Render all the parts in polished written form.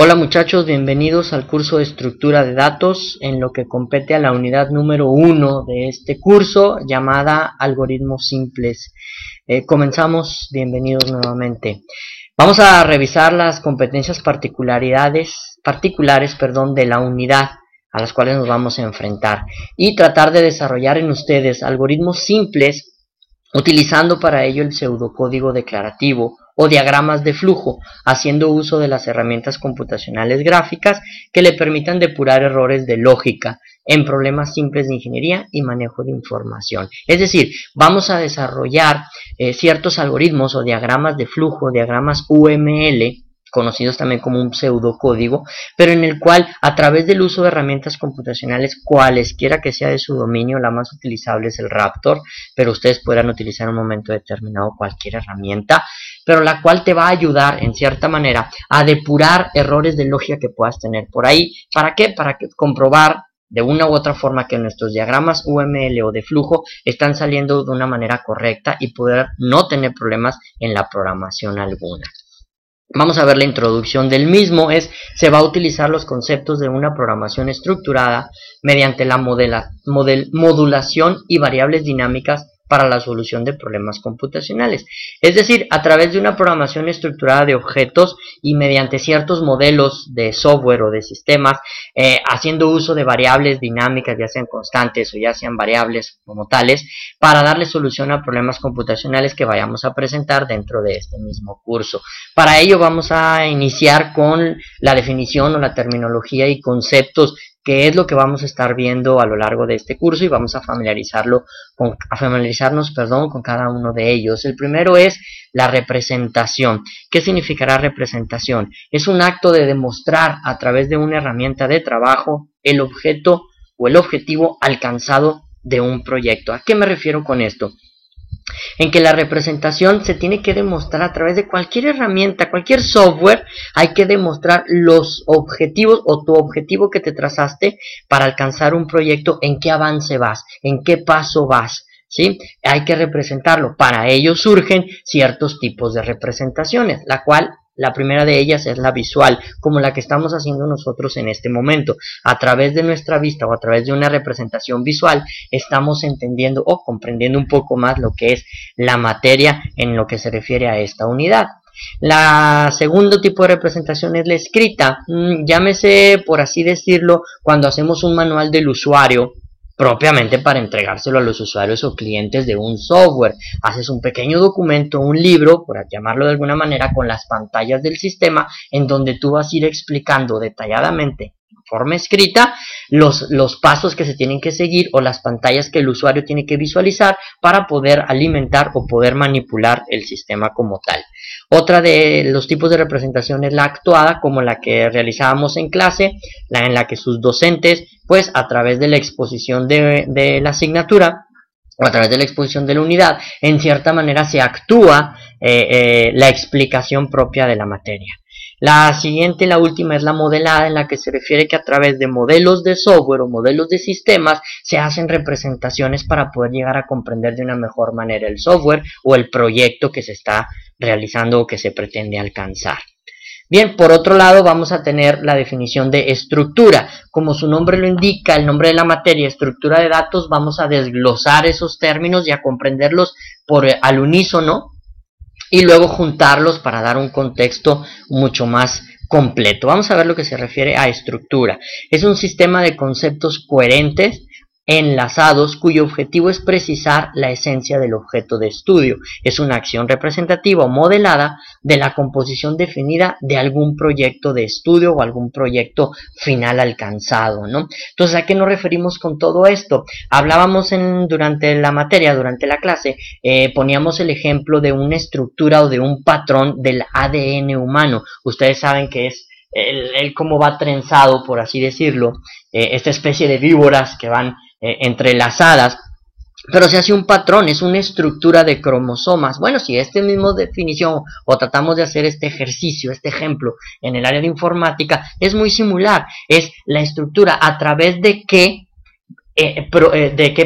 Hola muchachos, bienvenidos al curso de estructura de datos en lo que compete a la unidad número 1 de este curso llamada algoritmos simples. Comenzamos, bienvenidos nuevamente. Vamos a revisar las competencias particulares, de la unidad a las cuales nos vamos a enfrentar y tratar de desarrollar en ustedes algoritmos simples utilizando para ello el pseudocódigo declarativo o diagramas de flujo, haciendo uso de las herramientas computacionales gráficas que le permitan depurar errores de lógica en problemas simples de ingeniería y manejo de información. Es decir, vamos a desarrollar ciertos algoritmos o diagramas de flujo, diagramas UML, conocidos también como un pseudocódigo, pero en el cual a través del uso de herramientas computacionales cualesquiera que sea de su dominio, la más utilizable es el Raptor, pero ustedes podrán utilizar en un momento determinado cualquier herramienta, pero la cual te va a ayudar en cierta manera a depurar errores de lógica que puedas tener por ahí. ¿Para qué? Para comprobar de una u otra forma que nuestros diagramas UML o de flujo están saliendo de una manera correcta y poder no tener problemas en la programación alguna. Vamos a ver la introducción del mismo. Se va a utilizar los conceptos de una programación estructurada mediante la modulación y variables dinámicas para la solución de problemas computacionales. Es decir, a través de una programación estructurada de objetos y mediante ciertos modelos de software o de sistemas, haciendo uso de variables dinámicas, ya sean constantes o ya sean variables como tales, para darle solución a problemas computacionales que vayamos a presentar dentro de este mismo curso. Para ello vamos a iniciar con la definición o la terminología y conceptos, que es lo que vamos a estar viendo a lo largo de este curso, y vamos a familiarizarnos con cada uno de ellos. El primero es la representación. ¿Qué significará representación? Es un acto de demostrar a través de una herramienta de trabajo el objeto o el objetivo alcanzado de un proyecto. ¿A qué me refiero con esto? En que la representación se tiene que demostrar a través de cualquier herramienta, cualquier software. Hay que demostrar los objetivos o tu objetivo que te trazaste para alcanzar un proyecto, en qué avance vas, en qué paso vas, ¿sí? Hay que representarlo. Para ello surgen ciertos tipos de representaciones, la primera de ellas es la visual, como la que estamos haciendo nosotros en este momento. A través de nuestra vista o a través de una representación visual, estamos entendiendo o comprendiendo un poco más lo que es la materia en lo que se refiere a esta unidad. La segundo tipo de representación es la escrita. Llámese, por así decirlo, cuando hacemos un manual del usuario, propiamente para entregárselo a los usuarios o clientes de un software. Haces un pequeño documento, un libro, por llamarlo de alguna manera, con las pantallas del sistema, en donde tú vas a ir explicando detalladamente, en forma escrita, los pasos que se tienen que seguir o las pantallas que el usuario tiene que visualizar para poder alimentar o poder manipular el sistema como tal. Otra de los tipos de representación es la actuada, como la que realizábamos en clase, en la que sus docentes, pues a través de la exposición de la asignatura o a través de la exposición de la unidad, en cierta manera se actúa la explicación propia de la materia. La siguiente, la última, es la modelada, en la que se refiere que a través de modelos de software o modelos de sistemas se hacen representaciones para poder llegar a comprender de una mejor manera el software o el proyecto que se está realizando o que se pretende alcanzar. Bien, por otro lado vamos a tener la definición de estructura. Como su nombre lo indica, el nombre de la materia, estructura de datos, vamos a desglosar esos términos y a comprenderlos al unísono y luego juntarlos para dar un contexto mucho más completo. Vamos a ver lo que se refiere a estructura. Es un sistema de conceptos coherentes, enlazados, cuyo objetivo es precisar la esencia del objeto de estudio. Es una acción representativa o modelada de la composición definida de algún proyecto de estudio o algún proyecto final alcanzado, ¿no? Entonces, ¿a qué nos referimos con todo esto? Hablábamos durante la materia, durante la clase, poníamos el ejemplo de una estructura o de un patrón del ADN humano. Ustedes saben que es el cómo va trenzado, por así decirlo, esta especie de víboras que van entrelazadas, pero se hace un patrón, es una estructura de cromosomas. Bueno, si esta misma definición o tratamos de hacer este ejercicio, este ejemplo en el área de informática, es muy similar. Es la estructura a través de qué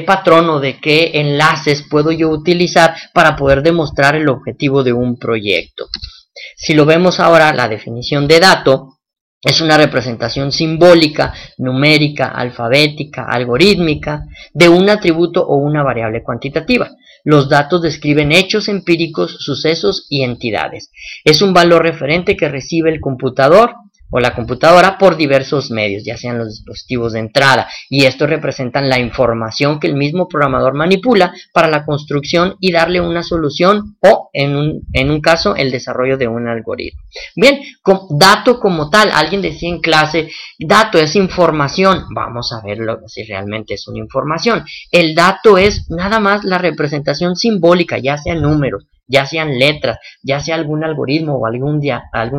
patrón o de qué enlaces puedo yo utilizar para poder demostrar el objetivo de un proyecto. Si lo vemos ahora, la definición de dato Es una representación simbólica, numérica, alfabética, algorítmica, de un atributo o una variable cuantitativa. Los datos describen hechos empíricos, sucesos y entidades. Es un valor referente que recibe el computador o la computadora por diversos medios, ya sean los dispositivos de entrada, y estos representan la información que el mismo programador manipula para la construcción y darle una solución o, en un caso, el desarrollo de un algoritmo. Bien, dato como tal, alguien decía en clase, dato es información. Vamos a verlo si realmente es una información. El dato es nada más la representación simbólica, ya sea números, ya sean letras, ya sea algún algoritmo o algún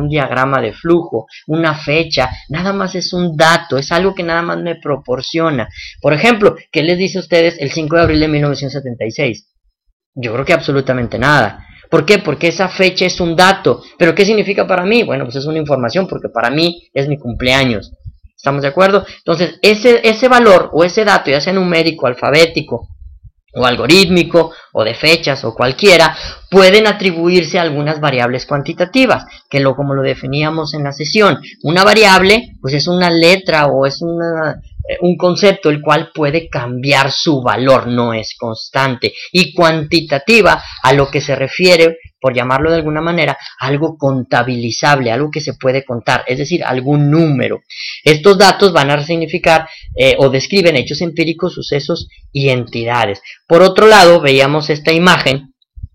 diagrama de flujo, una fecha, nada más es un dato, es algo que nada más me proporciona. Por ejemplo, ¿qué les dice a ustedes el 5 de abril de 1976? Yo creo que absolutamente nada. ¿Por qué? Porque esa fecha es un dato. ¿Pero qué significa para mí? Bueno, pues es una información, porque para mí es mi cumpleaños. ¿Estamos de acuerdo? Entonces, ese valor o ese dato, ya sea numérico, alfabético, o algorítmico, o de fechas, o cualquiera, pueden atribuirse a algunas variables cuantitativas, que como lo definíamos en la sesión. Una variable, pues es una letra, o es un concepto el cual puede cambiar su valor, no es constante. Y cuantitativa, a lo que se refiere, por llamarlo de alguna manera, algo contabilizable, algo que se puede contar, es decir, algún número. Estos datos van a significar o describen hechos empíricos, sucesos y entidades. Por otro lado, veíamos esta imagen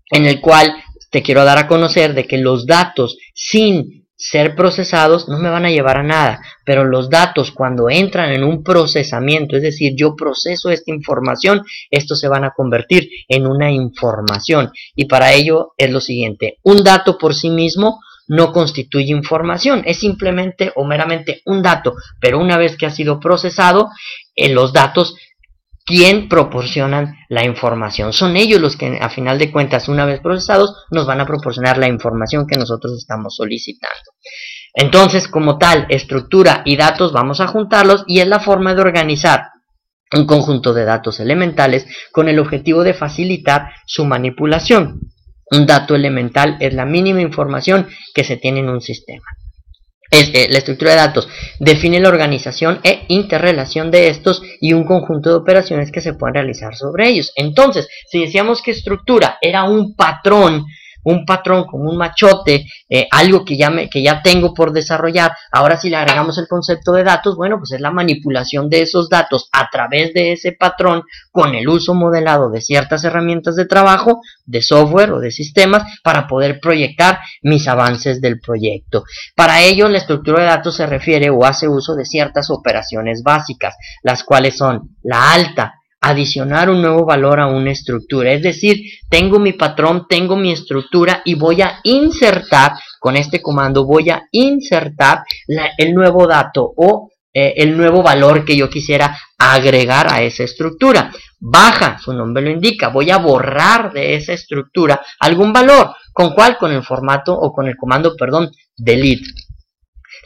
en el cual te quiero dar a conocer de que los datos sin ser procesados no me van a llevar a nada, pero los datos cuando entran en un procesamiento, es decir, yo proceso esta información, estos se van a convertir en una información, y para ello es lo siguiente: un dato por sí mismo no constituye información, es simplemente o meramente un dato, pero una vez que ha sido procesado, los datos, ¿quién proporcionan la información? Son ellos los que, a final de cuentas, una vez procesados, nos van a proporcionar la información que nosotros estamos solicitando. Entonces, como tal, estructura y datos vamos a juntarlos, y es la forma de organizar un conjunto de datos elementales con el objetivo de facilitar su manipulación. Un dato elemental es la mínima información que se tiene en un sistema. La estructura de datos define la organización e interrelación de estos y un conjunto de operaciones que se pueden realizar sobre ellos. Entonces, si decíamos que estructura era un patrón como un machote, algo que ya tengo por desarrollar, ahora si le agregamos el concepto de datos, bueno, pues es la manipulación de esos datos a través de ese patrón con el uso modelado de ciertas herramientas de trabajo, de software o de sistemas, para poder proyectar mis avances del proyecto. Para ello, la estructura de datos se refiere o hace uso de ciertas operaciones básicas, las cuales son la alta, adicionar un nuevo valor a una estructura, es decir, tengo mi patrón, tengo mi estructura y voy a insertar, con este comando voy a insertar el nuevo dato o el nuevo valor que yo quisiera agregar a esa estructura. Baja, su nombre lo indica, voy a borrar de esa estructura algún valor. ¿Con cuál? Con el formato o con el comando, delete.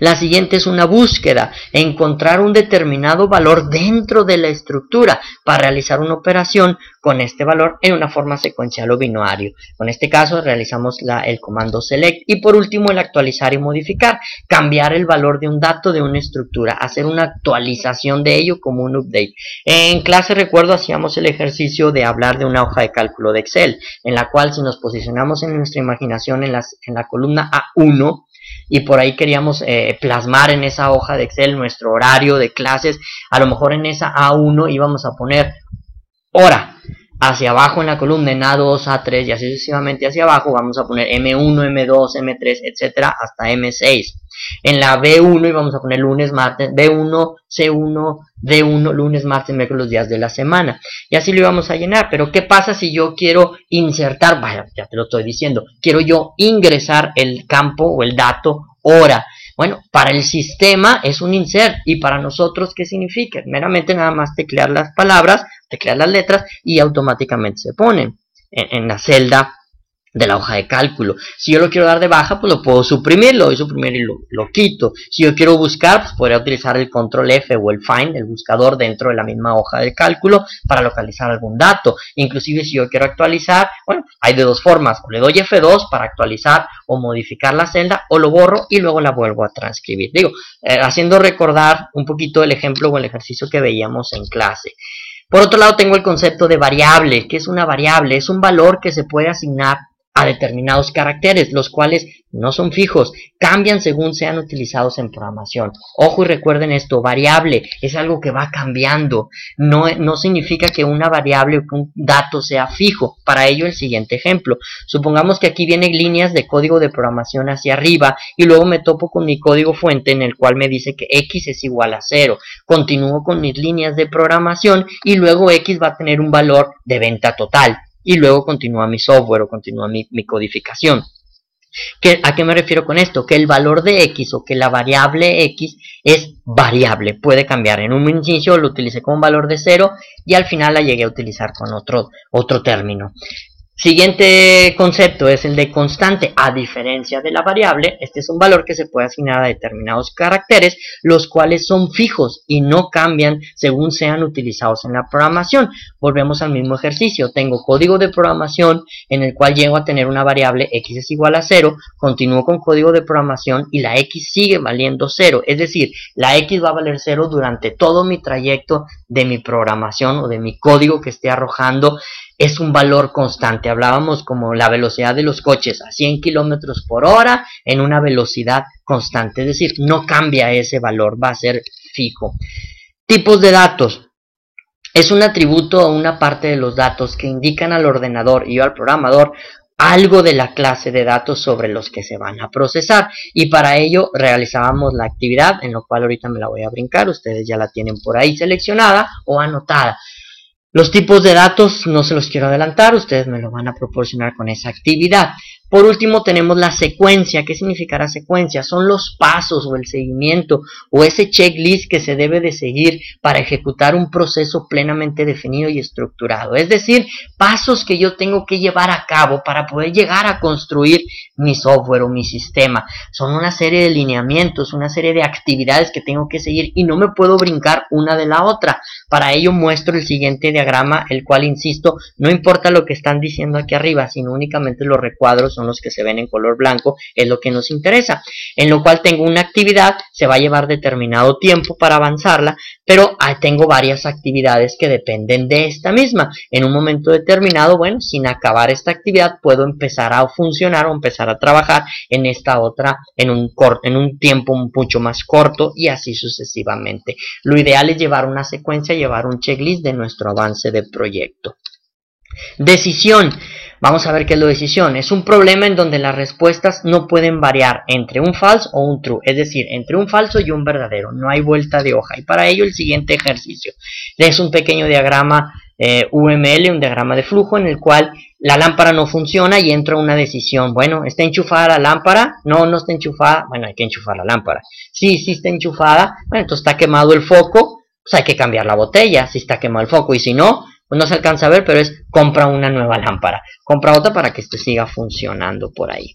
La siguiente es una búsqueda, encontrar un determinado valor dentro de la estructura para realizar una operación con este valor en una forma secuencial o binario. En este caso realizamos el comando select. Y por último, el actualizar y modificar, cambiar el valor de un dato de una estructura, hacer una actualización de ello como un update. En clase, recuerdo, hacíamos el ejercicio de hablar de una hoja de cálculo de Excel, en la cual, si nos posicionamos en nuestra imaginación en la columna A1, y por ahí queríamos plasmar en esa hoja de Excel nuestro horario de clases, a lo mejor en esa A1 íbamos a poner hora. Hacia abajo en la columna, en A2, A3 y así sucesivamente hacia abajo, vamos a poner M1, M2, M3, etcétera, hasta M6. En la B1 íbamos a poner lunes, martes, B1, C1, D1, lunes, martes, miércoles, los días de la semana. Y así lo íbamos a llenar. Pero ¿qué pasa si yo quiero insertar? Vaya, ya te lo estoy diciendo. Quiero yo ingresar el campo o el dato hora. Bueno, para el sistema es un insert. ¿Y para nosotros qué significa? Meramente nada más teclear las palabras, teclear las letras y automáticamente se ponen en la celda de la hoja de cálculo. Si yo lo quiero dar de baja, pues lo puedo suprimir, lo voy a suprimir y lo quito. Si yo quiero buscar, pues podría utilizar el control F o el find, el buscador dentro de la misma hoja de cálculo para localizar algún dato. Inclusive si yo quiero actualizar, bueno, hay de dos formas, o le doy F2 para actualizar o modificar la celda, o lo borro y luego la vuelvo a transcribir. Digo, haciendo recordar un poquito el ejemplo o el ejercicio que veíamos en clase. Por otro lado tengo el concepto de variable. ¿Qué es una variable? Es un valor que se puede asignar a determinados caracteres, los cuales no son fijos, cambian según sean utilizados en programación. Ojo y recuerden esto, variable es algo que va cambiando, no significa que una variable o que un dato sea fijo. Para ello el siguiente ejemplo, supongamos que aquí vienen líneas de código de programación hacia arriba y luego me topo con mi código fuente en el cual me dice que x es igual a 0, continúo con mis líneas de programación y luego x va a tener un valor de venta total. Y luego continúa mi software o continúa mi codificación. ¿A qué me refiero con esto? Que el valor de x o que la variable x es variable, puede cambiar. En un inicio lo utilicé como un valor de 0 y al final la llegué a utilizar con otro término. Siguiente concepto es el de constante. A diferencia de la variable, este es un valor que se puede asignar a determinados caracteres, los cuales son fijos y no cambian según sean utilizados en la programación. Volvemos al mismo ejercicio. Tengo código de programación en el cual llego a tener una variable x es igual a 0, continúo con código de programación y la x sigue valiendo 0. Es decir, la x va a valer 0 durante todo mi trayecto de mi programación o de mi código que esté arrojando. Es un valor constante. Hablábamos como la velocidad de los coches a 100 kilómetros por hora en una velocidad constante. Es decir, no cambia ese valor, va a ser fijo. Tipos de datos. Es un atributo o una parte de los datos que indican al ordenador y al programador algo de la clase de datos sobre los que se van a procesar. Y para ello realizábamos la actividad, en lo cual ahorita me la voy a brincar. Ustedes ya la tienen por ahí seleccionada o anotada. Los tipos de datos no se los quiero adelantar, ustedes me lo van a proporcionar con esa actividad. Por último tenemos la secuencia. ¿Qué significará secuencia? Son los pasos o el seguimiento o ese checklist que se debe de seguir para ejecutar un proceso plenamente definido y estructurado. Es decir, pasos que yo tengo que llevar a cabo para poder llegar a construir mi software o mi sistema. Son una serie de lineamientos, una serie de actividades que tengo que seguir y no me puedo brincar una de la otra. Para ello muestro el siguiente diagrama, el cual, insisto, no importa lo que están diciendo aquí arriba, sino únicamente los recuadros son los que se ven en color blanco, es lo que nos interesa. En lo cual tengo una actividad, se va a llevar determinado tiempo para avanzarla, pero tengo varias actividades que dependen de esta misma. En un momento determinado, bueno, sin acabar esta actividad, puedo empezar a funcionar o empezar a trabajar en esta otra en un tiempo mucho más corto y así sucesivamente. Lo ideal es llevar una secuencia, llevar un checklist de nuestro avance de proyecto. Decisión. Vamos a ver qué es la decisión. Es un problema en donde las respuestas no pueden variar entre un false o un true, es decir, entre un falso y un verdadero. No hay vuelta de hoja. Y para ello el siguiente ejercicio es un pequeño diagrama UML, un diagrama de flujo en el cual la lámpara no funciona y entra una decisión. Bueno, ¿está enchufada la lámpara? No, no está enchufada. Bueno, hay que enchufar la lámpara. Sí, sí está enchufada. Bueno, entonces está quemado el foco. Pues hay que cambiar la botella si está quemado el foco. Y si no, pues no se alcanza a ver, pero es compra una nueva lámpara. Compra otra para que este siga funcionando por ahí.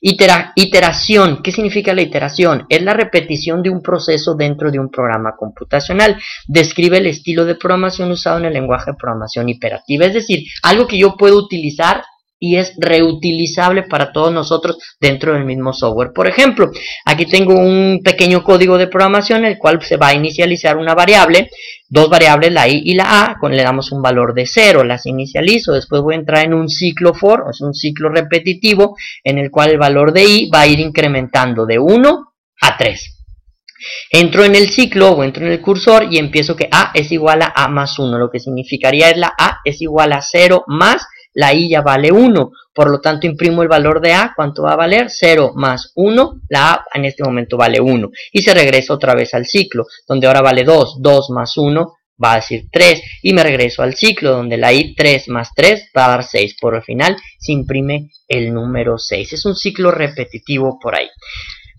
Iteración. ¿Qué significa la iteración? Es la repetición de un proceso dentro de un programa computacional. Describe el estilo de programación usado en el lenguaje de programación imperativa. Es decir, algo que yo puedo utilizar y es reutilizable para todos nosotros dentro del mismo software. Por ejemplo, aquí tengo un pequeño código de programación en el cual se va a inicializar una variable, dos variables, la i y la a, le damos un valor de 0, las inicializo, después voy a entrar en un ciclo for, es un ciclo repetitivo, en el cual el valor de i va a ir incrementando de 1 a 3. Entro en el ciclo o entro en el cursor y empiezo que a es igual a más 1, lo que significaría es la a es igual a 0 más la i ya vale 1, por lo tanto imprimo el valor de a, ¿cuánto va a valer? 0 más 1, la a en este momento vale 1, y se regresa otra vez al ciclo, donde ahora vale 2, 2 más 1 va a decir 3, y me regreso al ciclo, donde la i 3 más 3 va a dar 6, por el final se imprime el número 6, es un ciclo repetitivo por ahí.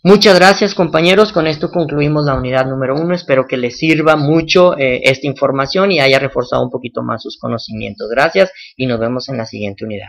Muchas gracias, compañeros, con esto concluimos la unidad número 1, espero que les sirva mucho esta información y haya reforzado un poquito más sus conocimientos. Gracias y nos vemos en la siguiente unidad.